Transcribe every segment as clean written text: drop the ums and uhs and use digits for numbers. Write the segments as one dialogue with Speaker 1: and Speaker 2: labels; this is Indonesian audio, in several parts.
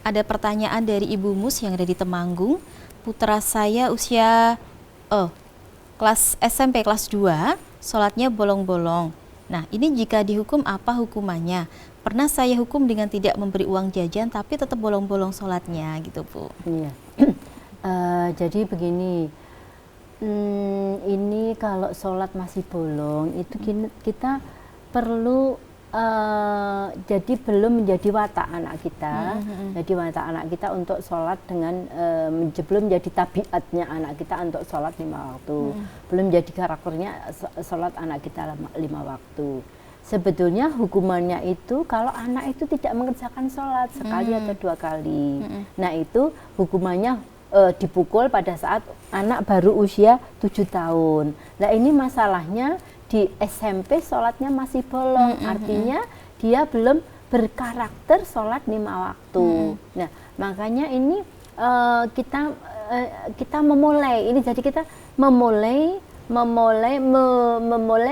Speaker 1: ada pertanyaan dari Ibu Mus yang ada di Temanggung. Putra saya usia kelas SMP kelas 2, sholatnya bolong-bolong. Nah, ini jika dihukum apa hukumannya? Pernah saya hukum dengan tidak memberi uang jajan tapi tetap bolong-bolong sholatnya gitu, Bu.
Speaker 2: Iya. Jadi begini, ini kalau sholat masih bolong itu kita perlu jadi belum menjadi watak anak kita, jadi watak anak kita untuk sholat dengan belum menjadi tabiatnya anak kita untuk sholat 5 waktu, belum menjadi karakternya sholat anak kita 5 waktu. Sebetulnya hukumannya itu kalau anak itu tidak mengerjakan sholat sekali atau 2 kali, nah itu hukumannya dipukul pada saat anak baru usia 7 tahun. Nah ini masalahnya di SMP sholatnya masih bolong, artinya dia belum berkarakter sholat 5 waktu. Nah makanya ini kita memulai ini, jadi kita memulai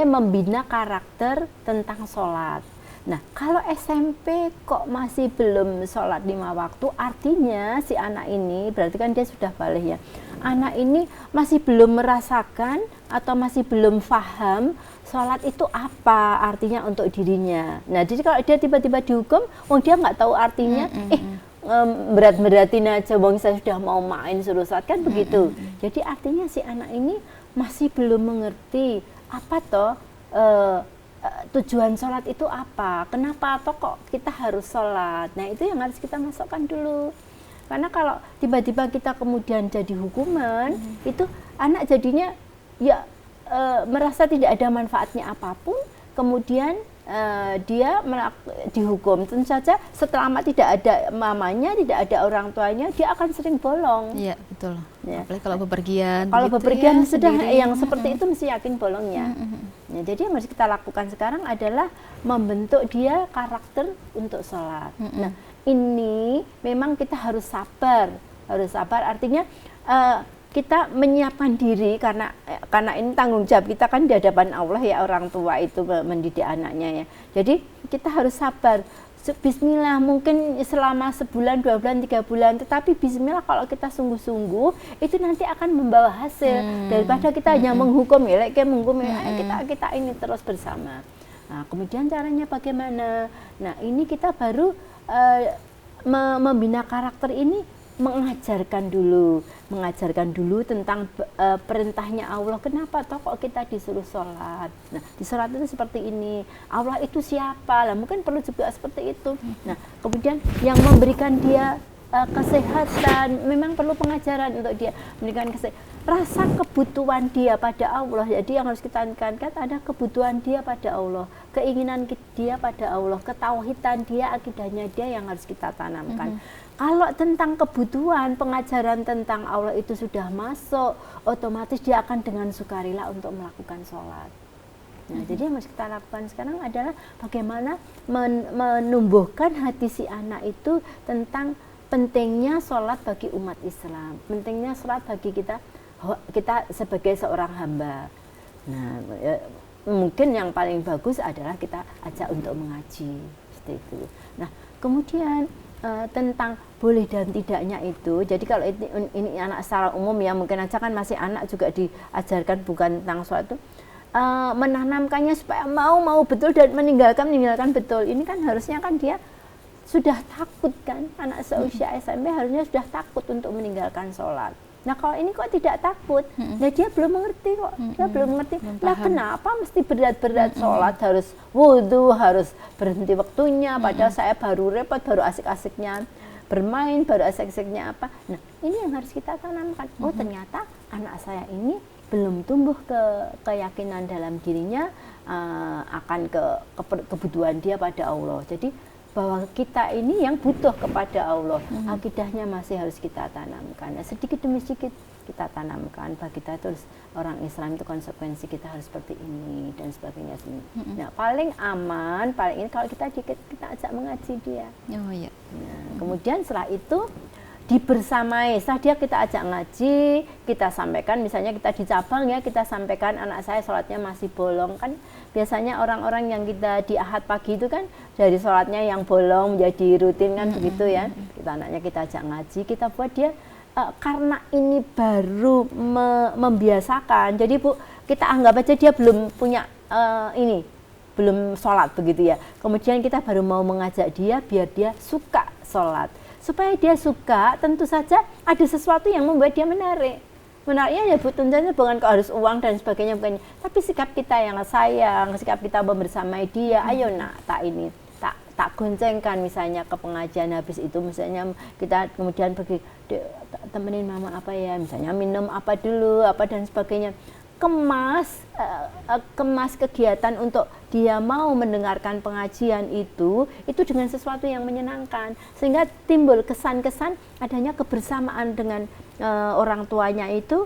Speaker 2: membina karakter tentang sholat. Nah kalau SMP kok masih belum sholat 5 waktu, artinya si anak ini berarti kan dia sudah balik ya. Anak ini masih belum merasakan atau masih belum paham sholat itu apa artinya untuk dirinya. Nah jadi kalau dia tiba-tiba dihukum, dia nggak tahu artinya, berat-beratin aja, saya sudah mau main suruh sholat, kan begitu. Jadi artinya si anak ini masih belum mengerti apa toh tujuan sholat itu apa, kenapa toh kok kita harus sholat. Nah itu yang harus kita masukkan dulu. Karena kalau tiba-tiba kita kemudian jadi hukuman, itu anak jadinya ya merasa tidak ada manfaatnya apapun, kemudian dia dihukum. Tentu saja setelah tidak ada mamanya, tidak ada orang tuanya, dia akan sering bolong.
Speaker 1: Iya betul.
Speaker 2: Ya.
Speaker 1: Apalagi kalau bepergian.
Speaker 2: Kalau bepergian
Speaker 1: ya,
Speaker 2: sudah
Speaker 1: sendiri.
Speaker 2: Yang seperti itu mesti yakin bolongnya. Ya, jadi yang harus kita lakukan sekarang adalah membentuk dia karakter untuk sholat. Nah ini memang kita harus sabar, artinya kita menyiapkan diri karena ini tanggung jawab kita kan di hadapan Allah ya, orang tua itu mendidik anaknya ya. Jadi kita harus sabar. Bismillah, mungkin selama sebulan, 2 bulan, 3 bulan, tetapi bismillah kalau kita sungguh-sungguh itu nanti akan membawa hasil daripada kita hanya menghukum ya, kayak menghukum kita ini terus bersama. Nah, kemudian caranya bagaimana? Nah, ini kita baru membina karakter ini, mengajarkan dulu tentang perintahnya Allah. Kenapa toh kok kita disuruh sholat? Nah di sholat itu seperti ini, Allah itu siapa lah, mungkin perlu juga seperti itu. Nah kemudian yang memberikan dia kesehatan, memang perlu pengajaran untuk dia memberikan rasa kebutuhan dia pada Allah. Jadi yang harus kita tekankan ada kebutuhan dia pada Allah, keinginan dia pada Allah, ketauhidan dia, akidahnya dia yang harus kita tanamkan. Kalau tentang kebutuhan, pengajaran tentang Allah itu sudah masuk, otomatis dia akan dengan sukarela untuk melakukan sholat. Nah, jadi yang harus kita lakukan sekarang adalah bagaimana menumbuhkan hati si anak itu tentang pentingnya sholat bagi umat Islam, pentingnya sholat bagi kita sebagai seorang hamba. Nah, mungkin yang paling bagus adalah kita ajak untuk mengaji, seperti itu. Nah, kemudian tentang boleh dan tidaknya itu, jadi kalau ini anak secara umum ya, mungkin aja kan masih anak juga diajarkan bukan tentang suatu menanamkannya supaya mau betul dan meninggalkan betul. Ini kan harusnya kan dia sudah takut kan, anak seusia SMP harusnya sudah takut untuk meninggalkan sholat. Nah kalau ini kok tidak takut, nah dia belum mengerti kok, Lah kenapa mesti berat-berat sholat, harus wudhu, harus berhenti waktunya, padahal saya baru repot, baru asik-asiknya bermain, baru asik-asiknya apa. Nah ini yang harus kita tanamkan, oh ternyata anak saya ini belum tumbuh keyakinan dalam dirinya akan kebutuhan dia pada Allah. Jadi bahwa kita ini yang butuh kepada Allah, akidahnya masih harus kita tanamkan. Nah, sedikit demi sedikit kita tanamkan, bagi kita terus orang Islam itu konsekuensi kita harus seperti ini dan sebagainya. Nah, paling aman, paling ini kalau kita ajak mengaji dia.
Speaker 1: Oh iya.
Speaker 2: Nah, kemudian setelah itu dibersamai. Setelah dia kita ajak ngaji, kita sampaikan, misalnya kita di cabang ya, kita sampaikan anak saya sholatnya masih bolong. Kan biasanya orang-orang yang kita di Ahad pagi itu kan dari sholatnya yang bolong menjadi rutin kan begitu ya. Anaknya kita ajak ngaji, kita buat dia karena ini baru membiasakan. Jadi Bu, kita anggap aja dia belum punya belum sholat begitu ya. Kemudian kita baru mau mengajak dia biar dia suka sholat. Supaya dia suka, tentu saja ada sesuatu yang membuat dia menarik. Menariknya ya Bu, tentunya bukan harus uang dan sebagainya, bukan. Tapi sikap kita yang sayang, sikap kita membersamai dia, ayo nak, tak goncengkan misalnya ke pengajian habis itu, misalnya kita kemudian pergi, temenin mama apa ya, misalnya minum apa dulu, apa dan sebagainya. Kemas kegiatan untuk dia mau mendengarkan pengajian itu dengan sesuatu yang menyenangkan, sehingga timbul kesan-kesan adanya kebersamaan dengan orang tuanya itu,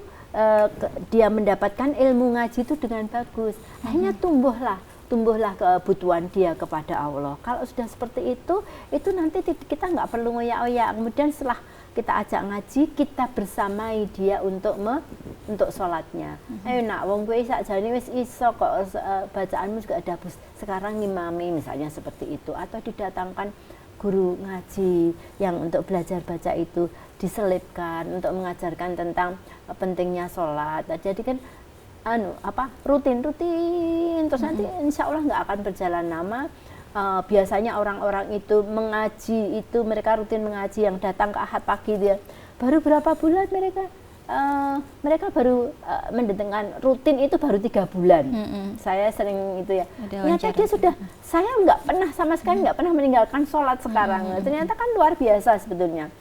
Speaker 2: dia mendapatkan ilmu ngaji itu dengan bagus, akhirnya tumbuhlah kebutuhan dia kepada Allah. Kalau sudah seperti itu nanti kita nggak perlu ngoyak-ngoyak. Kemudian setelah kita ajak ngaji, kita bersamai dia untuk sholatnya. Ayo nak, wong kowe sakjane wis iso kok, bacaanmu juga ada sekarang ngimami, misalnya seperti itu. Atau didatangkan guru ngaji yang untuk belajar baca itu diselipkan untuk mengajarkan tentang pentingnya sholat. Jadi kan rutin terus nanti insya Allah nggak akan berjalan lama. Biasanya orang-orang itu mengaji itu, mereka rutin mengaji yang datang ke Ahad pagi dia baru berapa bulan mereka baru mendatangkan rutin itu baru 3 bulan. Saya sering itu ya, ternyata dia sudah, saya nggak pernah sama sekali nggak pernah meninggalkan sholat sekarang. Ternyata kan luar biasa sebetulnya.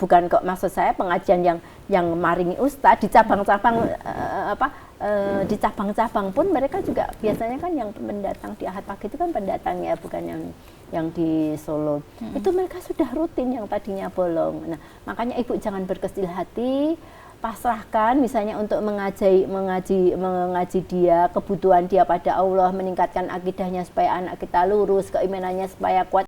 Speaker 2: Bukan kok maksud saya pengajian yang maringi ustadz di cabang-cabang di cabang-cabang pun mereka juga biasanya kan yang pendatang di Ahad pagi itu kan pendatang ya, bukan yang di Solo. Itu mereka sudah rutin yang tadinya bolong. Nah, makanya Ibu jangan berkecil hati, pasrahkan misalnya untuk mengaji dia, kebutuhan dia pada Allah, meningkatkan akidahnya supaya anak kita lurus, keimanannya supaya kuat.